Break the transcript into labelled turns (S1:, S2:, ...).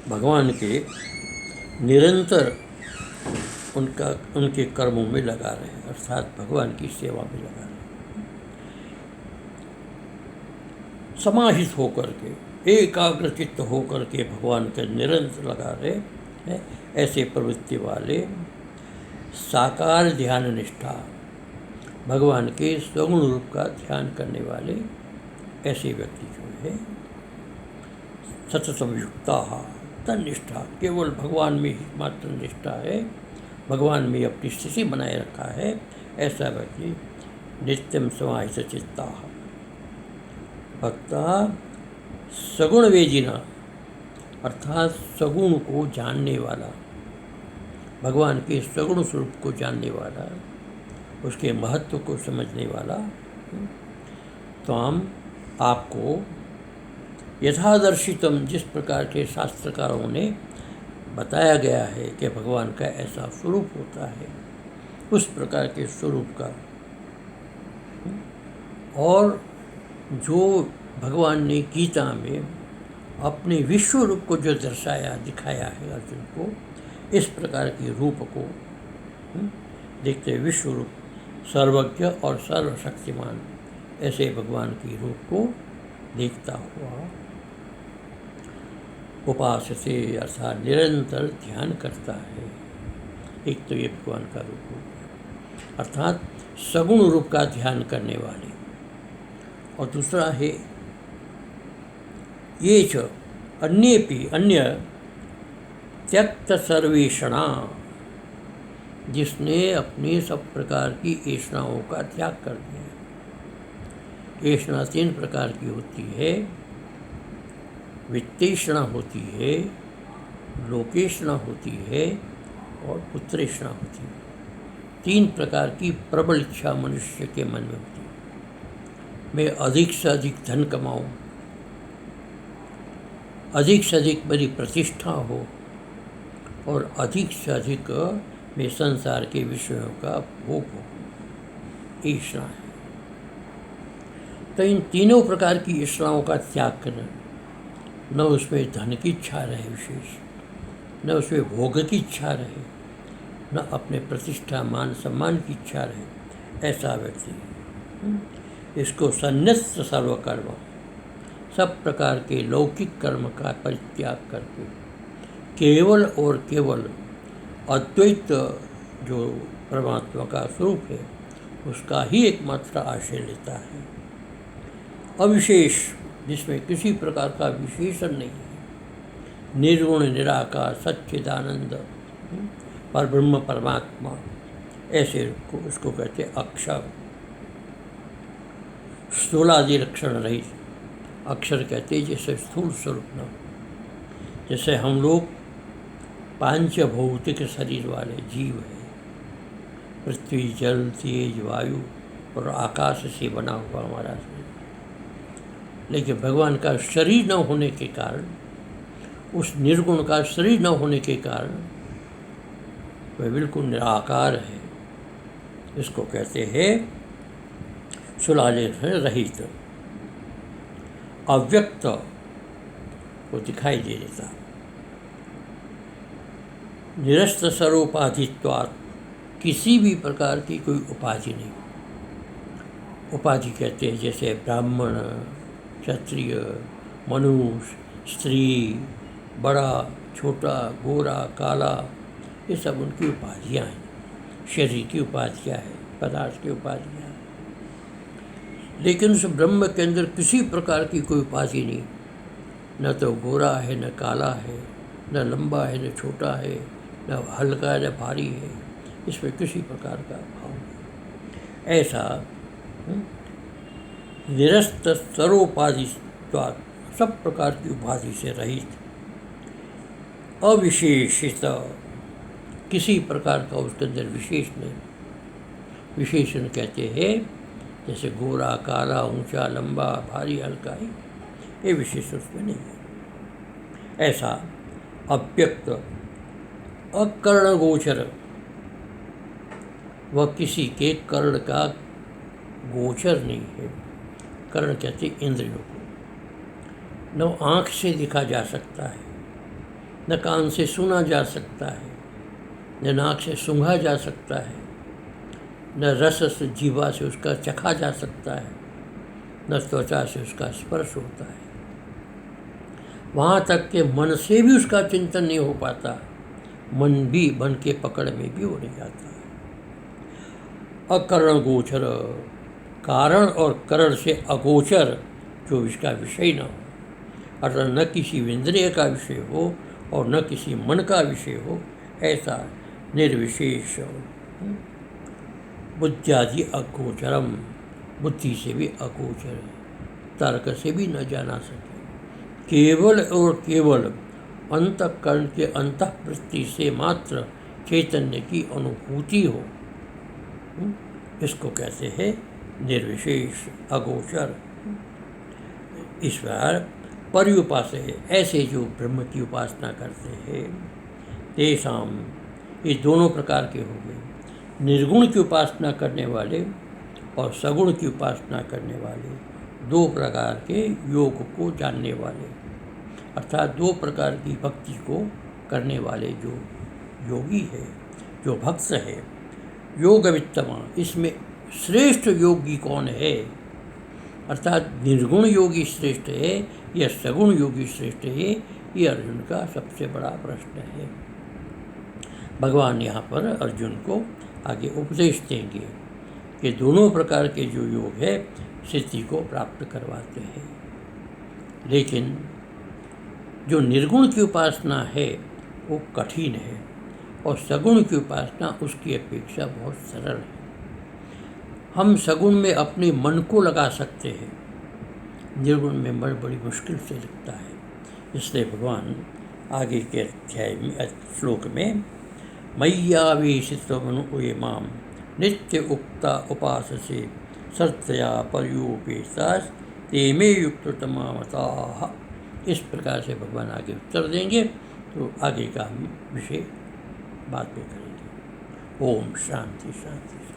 S1: भगवान के निरंतर उनके कर्मों में लगा रहे, अर्थात भगवान की सेवा में लगा रहे, समाहित होकर के, एकाग्रचित्त होकर के भगवान के निरंतर लगा रहे हैं। ऐसे प्रवृत्ति वाले साकार ध्यान निष्ठा, भगवान के सगुण रूप का ध्यान करने वाले ऐसे व्यक्ति जो है सततम युक्ता तन्निष्ठा, केवल भगवान में ही मात्र निष्ठा है, भगवान में अपनी स्थिति बनाए रखा है, ऐसा व्यक्ति नित्यम समाहित चित्ता भक्ता सगुण वेजिना, अर्थात सगुण को जानने वाला, भगवान के सगुण स्वरूप को जानने वाला, उसके महत्व को समझने वाला। तो हम आपको यथादर्शितम, जिस प्रकार के शास्त्रकारों ने बताया गया है कि भगवान का ऐसा स्वरूप होता है, उस प्रकार के स्वरूप का, और जो भगवान ने गीता में अपने विश्व रूप को जो दर्शाया, दिखाया है अर्जुन को, इस प्रकार के रूप को देखते, विश्व रूप, सर्वज्ञ और सर्वशक्तिमान, ऐसे भगवान के रूप को देखता हुआ उपासते, अर्थात निरंतर ध्यान करता है। एक तो ये भगवान का रूप हो, अर्थात सगुण रूप का ध्यान करने वाले, और दूसरा है ये च अन्य त्यक्त सर्वेषणा, जिसने अपनी सब प्रकार की ऐषणाओं का त्याग कर दिया। ऐषणा 3 प्रकार की होती है, वित्तेषणा होती है, लोकेषणा होती है और पुत्रेषणा होती है। 3 प्रकार की प्रबल इच्छा मनुष्य के मन में होती है। मैं अधिक से अधिक धन कमाऊं, अधिक से अधिक मेरी प्रतिष्ठा हो, और अधिक से अधिक में संसार के विषयों का भोग हो, ईर्ष्या है। तो इन तीनों प्रकार की ईर्ष्याओं का त्याग करना, न उसमें धन की इच्छा रहे विशेष, न उसमें भोग की इच्छा रहे, न अपने प्रतिष्ठा मान सम्मान की इच्छा रहे, ऐसा व्यक्ति, इसको सन्यस्त सर्वकर्म, सब प्रकार के लौकिक कर्म का परित्याग करके केवल और केवल अद्वैत जो परमात्मा का स्वरूप है उसका ही एकमात्र आश्रय लेता है, अविशेष, जिसमें किसी प्रकार का विशेषण नहीं है, निर्गुण निराकार सच्चिदानंद परब्रह्म परमात्मा, ऐसे को उसको कहते अक्षर। स्थूलादि लक्षण रहित अक्षर कहते, जैसे स्थूल स्वरूप न, जैसे हम लोग पांच भौतिक शरीर वाले जीव हैं, पृथ्वी जल तेज वायु और आकाश से बना हुआ हमारा शरीर, लेकिन भगवान का शरीर न होने के कारण, उस निर्गुण का शरीर न होने के कारण वह बिल्कुल निराकार है। इसको कहते हैं स्थूलादि रहित, अव्यक्त को दिखाई दे देता, निरस्त सर्वोपाधित्वात्, किसी भी प्रकार की कोई उपाधि नहीं। उपाधि कहते हैं जैसे ब्राह्मण, क्षत्रिय, मनुष्य, स्त्री, बड़ा छोटा, गोरा काला, ये सब उनकी उपाधियाँ हैं, शरीर की उपाधियाँ हैं, पदार्थ की उपाधियाँ हैं। लेकिन उस ब्रह्म के अंदर किसी प्रकार की कोई उपाधि नहीं, न तो गोरा है, न काला है, न लंबा है, न छोटा है, न हल्का है, न भारी है, इसमें किसी प्रकार का भाव नहीं। ऐसा निरस्त सर्वोपाधि, सब प्रकार की उपाधि से रहित, अविशेषित, किसी प्रकार का उसके अंदर विशेष नहीं। विशेषण कहते हैं जैसे गोरा काला ऊंचा लंबा भारी हल्का है, ये विशेष उसमें नहीं है। ऐसा अव्यक्त अकर्ण गोचर, वह किसी के कर्ण का गोचर नहीं है। कर्ण कहते इंद्रियों को, न आँख से देखा जा सकता है, न कान से सुना जा सकता है, न नाक से सूंघा जा सकता है, न रस से जीवा से उसका चखा जा सकता है, न त्वचा से उसका स्पर्श होता है। वहाँ तक के मन से भी उसका चिंतन नहीं हो पाता, मन भी मन के पकड़ में भी हो नहीं जाता है। अकरण गोचर, कारण और करण से अगोचर, जो इसका विषय न हो, अर्थात न किसी इंद्रिय का विषय हो और न किसी मन का विषय हो, ऐसा निर्विशेष बुद्ध्यादि अगोचरम, बुद्धि से भी अगोचर, तर्क से भी न जाना सके, केवल और केवल अंतःकरण के अंतःवृत्ति से मात्र चैतन्य की अनुभूति हो, इसको कहते हैं निर्विशेष अगोचर। ईश्वर पर्युपास्य, ऐसे जो ब्रह्म की उपासना करते हैं, तेषाम, ये दोनों प्रकार के हो गए, निर्गुण की उपासना करने वाले और सगुण की उपासना करने वाले, दो प्रकार के योग को जानने वाले, अर्थात दो प्रकार की भक्ति को करने वाले जो योगी है, जो भक्त है। योग वित्तमा, इसमें श्रेष्ठ योगी कौन है, अर्थात निर्गुण योगी श्रेष्ठ है या सगुण योगी श्रेष्ठ है, ये अर्जुन का सबसे बड़ा प्रश्न है। भगवान यहाँ पर अर्जुन को आगे उपदेश देंगे कि दोनों प्रकार के जो योग है सिद्धि को प्राप्त करवाते हैं, लेकिन जो निर्गुण की उपासना है वो कठिन है और सगुण की उपासना उसकी अपेक्षा बहुत सरल है। हम सगुण में अपने मन को लगा सकते हैं, निर्गुण में मन बड़ी मुश्किल से लगता है। इसलिए भगवान आगे के अध्याय में, श्लोक में, मय्यावेशितो मनो ये माम नित्य उक्ता उपाससे श्रद्धया पर्युपेतास ते मे युक्ततमा मताः, इस प्रकार से भगवान आगे उत्तर देंगे। तो आगे का विषय बाद में करेंगे। ओम शांति शांति।